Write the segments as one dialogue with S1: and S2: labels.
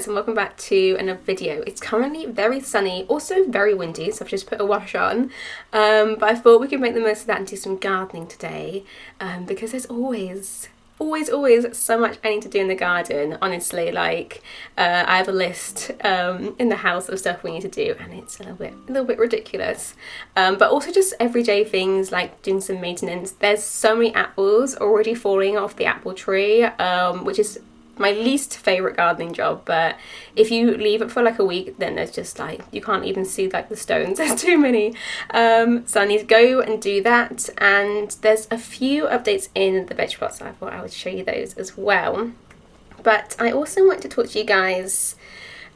S1: guys, and welcome back to another video. It's currently very sunny, also very windy, so I've just put a wash on, but I thought we could make the most of that and do some gardening today, because there's always so much I need to do in the garden. Honestly, like I have a list in the house of stuff we need to do, and it's a little bit ridiculous, but also just everyday things like doing some maintenance. There's so many apples already falling off the apple tree, which is my least favourite gardening job, but if you leave it for like a week, then there's just like, you can't even see like the stones, there's too many. So I need to go and do that, and there's a few updates in the veg plots, so I thought I would show you those as well. But I also want to talk to you guys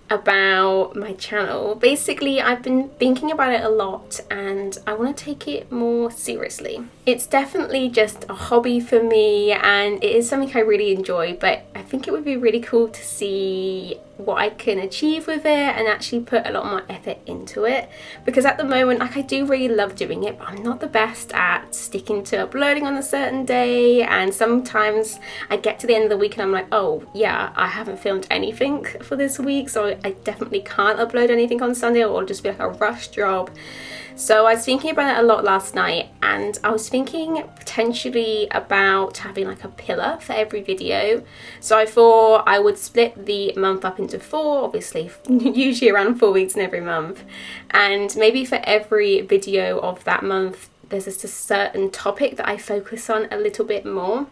S1: about my channel. Basically, I've been thinking about it a lot and I want to take it more seriously. It's definitely just a hobby for me and it is something I really enjoy, but I think it would be really cool to see what I can achieve with it and actually put a lot more effort into it, because at the moment, like, I do really love doing it, but I'm not the best at sticking to uploading on a certain day, and sometimes I get to the end of the week and I'm like, oh yeah, I haven't filmed anything for this week, so I definitely can't upload anything on Sunday, or it'll just be like a rush job. So I was thinking about it a lot last night, and I was thinking potentially about having like a pillar for every video. So I thought I would split the month up into 4, obviously usually around 4 weeks in every month, and maybe for every video of that month there's just a certain topic that I focus on a little bit more.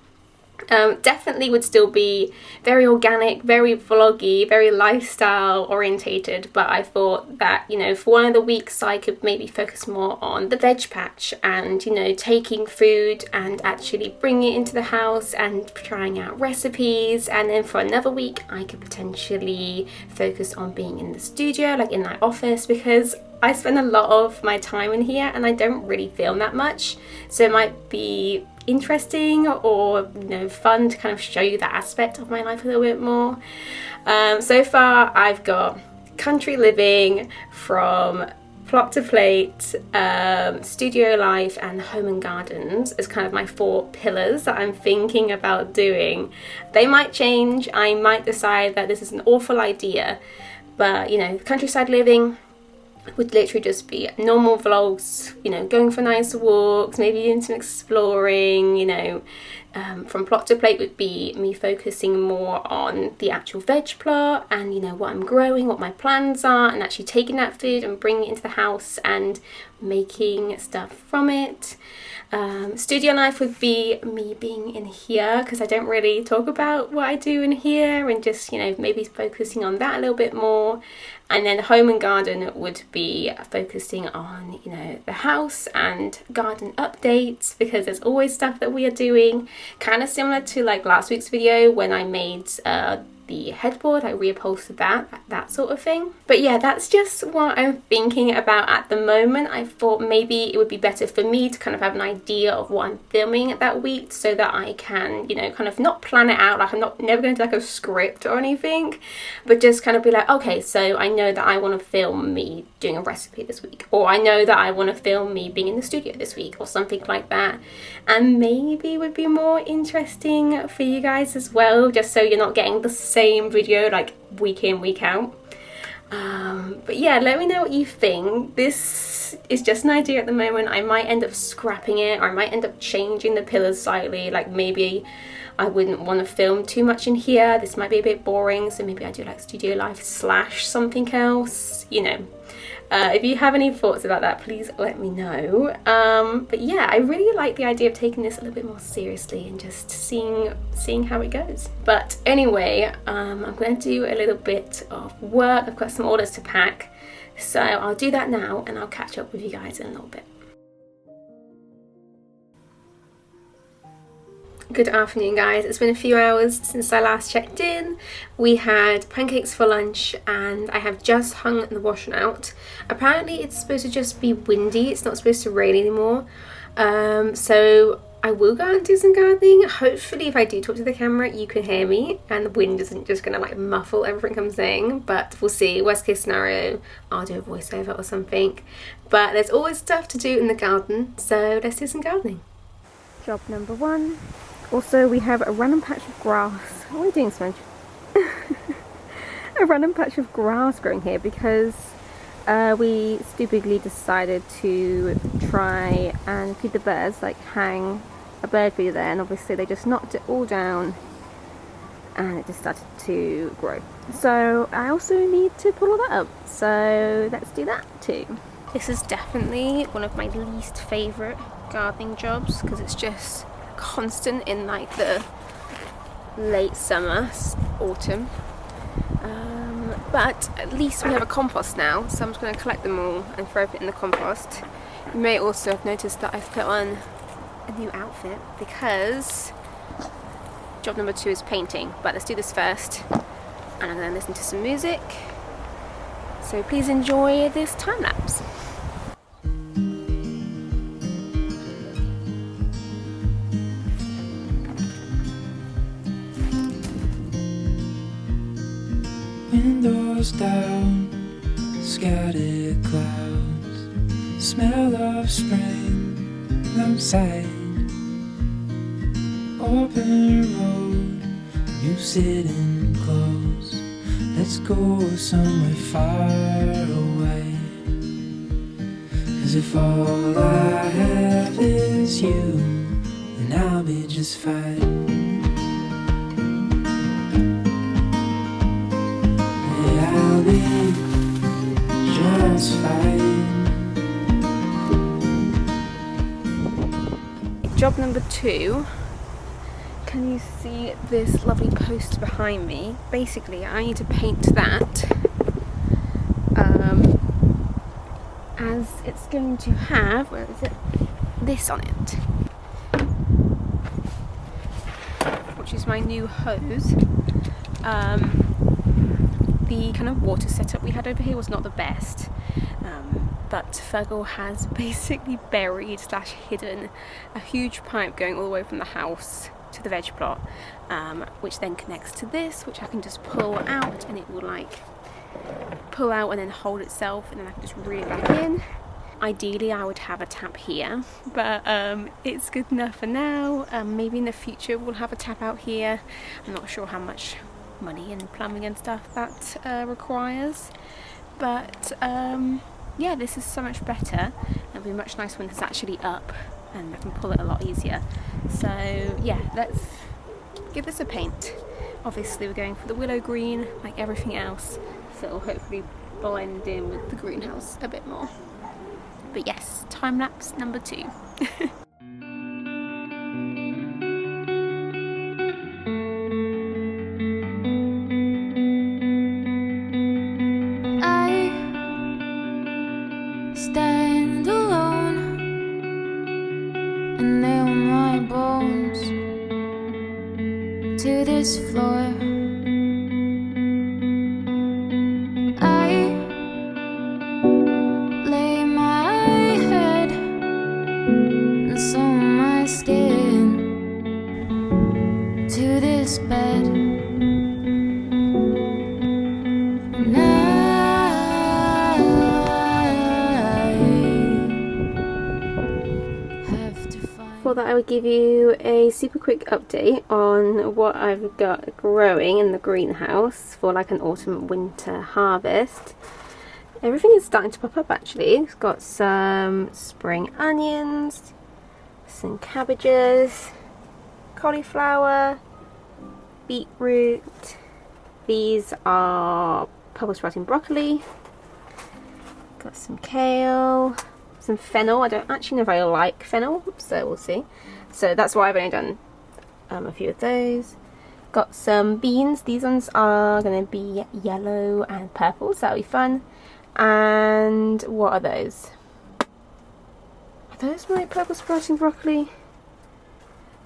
S1: Definitely would still be very organic, very vloggy, very lifestyle orientated, but I thought that, you know, for one of the weeks I could maybe focus more on the veg patch and, you know, taking food and actually bringing it into the house and trying out recipes, and then for another week I could potentially focus on being in the studio, like in my office, because I spend a lot of my time in here and I don't really film that much, so it might be interesting or, you know, fun to kind of show you that aspect of my life a little bit more. So far I've got country living, from plot to plate, studio life and home and gardens as kind of my 4 pillars that I'm thinking about doing. They might change, I might decide that this is an awful idea, but you know, countryside living would literally just be normal vlogs, you know, going for nice walks, maybe doing some exploring, you know. From plot to plate would be me focusing more on the actual veg plot and, you know, what I'm growing, what my plans are, and actually taking that food and bringing it into the house and making stuff from it. Studio life would be me being in here, because I don't really talk about what I do in here, and just, you know, maybe focusing on that a little bit more. And then home and garden would be focusing on, you know, the house and garden updates, because there's always stuff that we are doing, kind of similar to like last week's video when I made the headboard, I reupholstered that sort of thing. But yeah, that's just what I'm thinking about at the moment. I thought maybe it would be better for me to kind of have an idea of what I'm filming that week, so that I can, you know, kind of not plan it out, like I'm never going to do like a script or anything, but just kind of be like, okay, so I know that I want to film me doing a recipe this week, or I know that I want to film me being in the studio this week, or something like that, and maybe would be more interesting for you guys as well, just so you're not getting the same video like week in, week out. But yeah, let me know what you think. This is just an idea at the moment. I might end up scrapping it, or I might end up changing the pillars slightly, like maybe I wouldn't want to film too much in here, this might be a bit boring, so maybe I do like studio life / something else, you know. If you have any thoughts about that, please let me know. But yeah, I really like the idea of taking this a little bit more seriously and just seeing how it goes. But anyway, I'm going to do a little bit of work. I've got some orders to pack, so I'll do that now and I'll catch up with you guys in a little bit. Good afternoon, guys. It's been a few hours since I last checked in. We had pancakes for lunch and I have just hung the washing out. Apparently it's supposed to just be windy, it's not supposed to rain anymore. So I will go out and do some gardening. Hopefully if I do talk to the camera you can hear me and the wind isn't just gonna like muffle everything I'm saying, but we'll see. Worst case scenario, I'll do a voiceover or something. But there's always stuff to do in the garden, so let's do some gardening. Job number 1. Also, we have a random patch of grass. What are we doing, Sponge? a random patch of grass growing here because we stupidly decided to try and feed the birds, like hang a bird feeder there, and obviously they just knocked it all down and it just started to grow. So I also need to pull all that up, so let's do that too. This is definitely one of my least favourite gardening jobs because it's just constant in like the late summer, autumn. But at least we have a compost now, so I'm just going to collect them all and throw it in the compost. You may also have noticed that I've put on a new outfit because job number 2 is painting, but let's do this first and I'm going to listen to some music. So please enjoy this time lapse.
S2: Windows down, scattered clouds, smell of spring outside. Open road, you sitting close. Let's go somewhere far away. 'Cause if all I have is you, then I'll be just fine. Just fine.
S1: Job number 2. Can you see this lovely post behind me? Basically, I need to paint that as it's going to have, where is it? This on it, which is my new hose. The kind of water setup we had over here was not the best, but Fergal has basically buried / hidden a huge pipe going all the way from the house to the veg plot, which then connects to this, which I can just pull out and it will like pull out and then hold itself, and then I can just reel it back in. Ideally I would have a tap here, but it's good enough for now. Maybe in the future we'll have a tap out here. I'm not sure how much money and plumbing and stuff that requires, but yeah, this is so much better. It'll be much nicer when it's actually up and I can pull it a lot easier. So yeah, let's give this a paint. Obviously we're going for the willow green like everything else, so it'll hopefully blend in with the greenhouse a bit more. But yes, time lapse number 2.
S2: Stand alone and nail my bones to this floor. I lay my head and some of my skin to this bed.
S1: For that, I would give you a super quick update on what I've got growing in the greenhouse for like an autumn winter harvest. Everything is starting to pop up actually. It's got some spring onions, some cabbages, cauliflower, beetroot. These are purple sprouting broccoli. Got some kale, some fennel. I don't actually know if I like fennel, so we'll see. So that's why I've only done a few of those. Got some beans. These ones are going to be yellow and purple, so that'll be fun. And what are those? Are those my purple sprouting broccoli?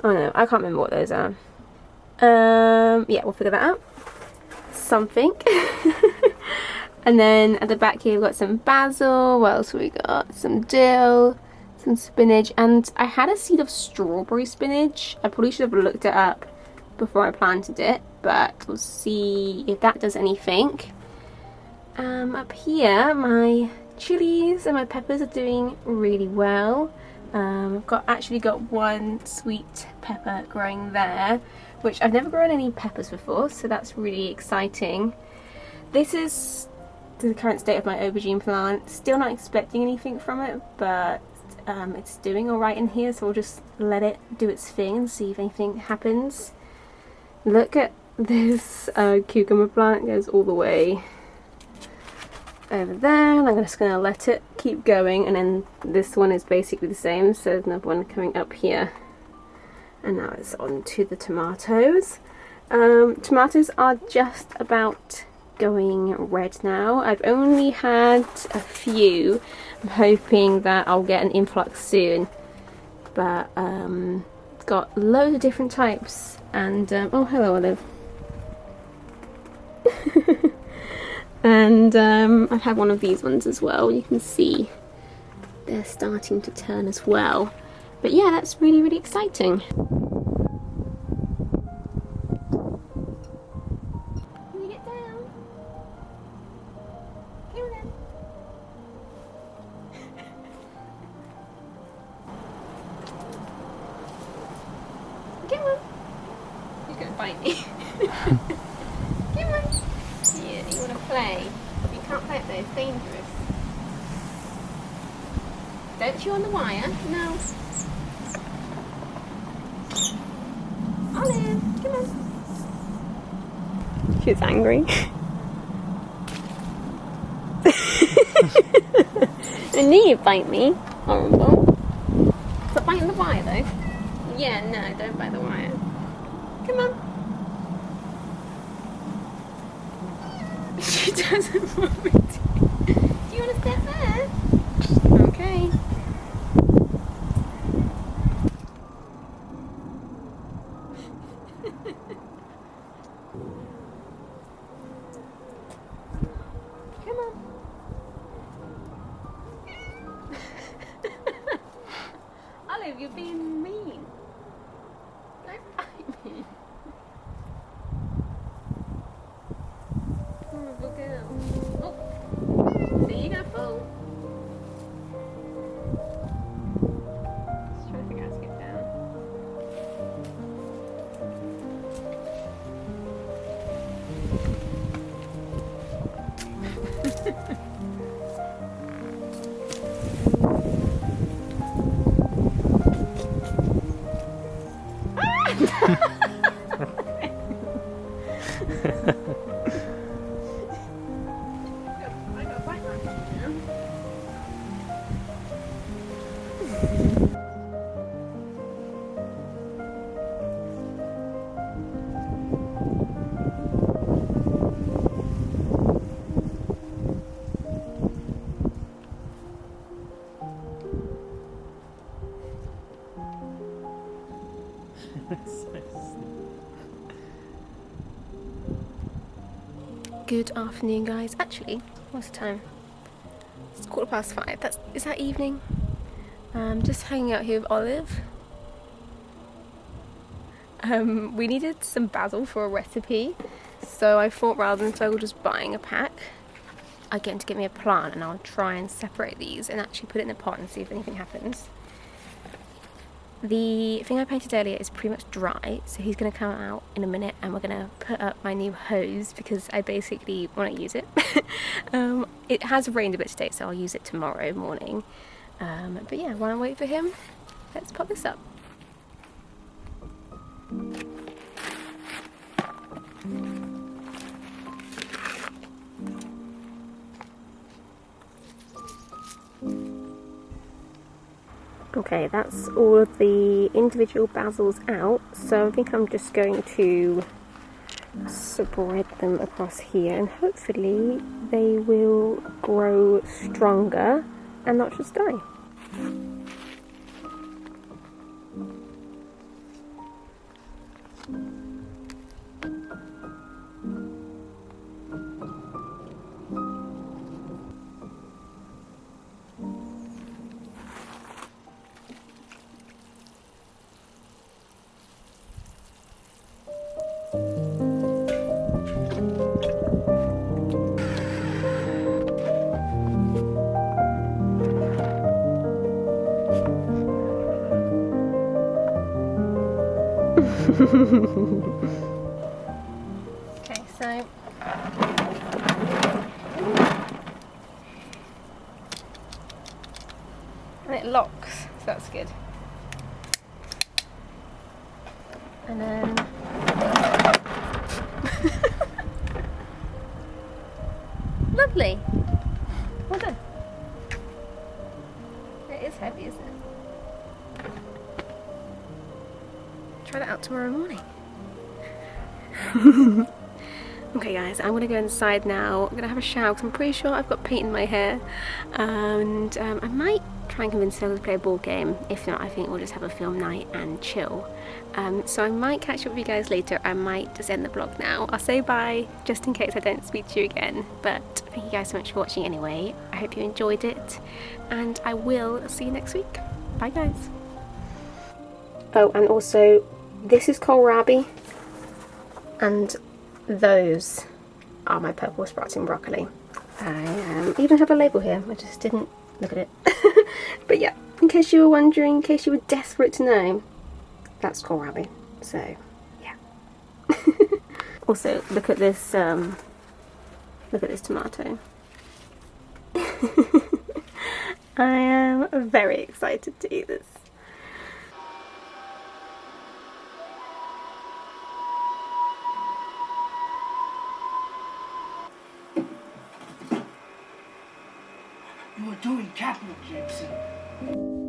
S1: Oh no, I can't remember what those are. Yeah, we'll figure that out. Something. And then at the back here we've got some basil. What else have we got? Some dill, some spinach, and I had a seed of strawberry spinach. I probably should have looked it up before I planted it, but we'll see if that does anything. Up here my chilies and my peppers are doing really well. I've actually got one sweet pepper growing there, which I've never grown any peppers before, so that's really exciting. this is the current state of my aubergine plant. Still not expecting anything from it, but it's doing alright in here, so we'll just let it do its thing and see if anything happens. Look at this cucumber plant, goes all the way over there, and I'm just going to let it keep going, and then this one is basically the same, so there's another one coming up here. And now it's on to the tomatoes. Tomatoes are just about going red now. I've only had a few. I'm hoping that I'll get an influx soon. But got loads of different types. And oh, hello Olive. And I've had one of these ones as well. You can see they're starting to turn as well. But yeah, that's really, really exciting. Can you get down? Come on then. Come on. He's gonna bite me. Come on. Yeah, you wanna play? You can't play it though, it's dangerous. Don't chew on the wire. No. Olive, come on. She's angry. I knew you'd bite me. Horrible. Stop biting the wire though. Yeah, no, don't bite the wire. Come on. She doesn't want me to. Do you want to step there? Okay. Come on. Olive, you're being mean. Don't bite me. Horrible girl. Oh, see, you're gonna fall. Just trying to figure out how to get down. I got a bite mark now. Good afternoon, guys. Actually, what's the time? It's 5:15. Is that evening? Just hanging out here with Olive. We needed some basil for a recipe, so I thought rather than so just buying a pack, I'd get him to get me a plant, and I'll try and separate these and actually put it in a pot and see if anything happens. The thing I painted earlier is pretty much dry, so he's going to come out in a minute and we're going to put up my new hose because I basically want to use it. It has rained a bit today, so I'll use it tomorrow morning. But yeah, while I wait for him, let's pop this up. Okay, that's all of the individual basils out, so I think I'm just going to spread them across here and hopefully they will grow stronger and not just die. Okay, so And it locks, so that's good. And then lovely. Well done. It is heavy, isn't it? Try that out tomorrow morning. Okay guys, I'm gonna go inside now. I'm gonna have a shower because I'm pretty sure I've got paint in my hair. And I might try and convince Phil to play a board game. If not, I think we'll just have a film night and chill. So I might catch up with you guys later. I might just end the vlog now. I'll say bye just in case I don't speak to you again. But thank you guys so much for watching anyway. I hope you enjoyed it. And I will see you next week. Bye guys. Oh, and also, this is kohlrabi. And those are my purple sprouting broccoli. I even have a label here. I just didn't look at it. But yeah, in case you were wondering, in case you were desperate to know, that's kohlrabi. So yeah. Also, look at this. Look at this tomato. I am very excited to eat this.
S3: You are doing capital, Jameson.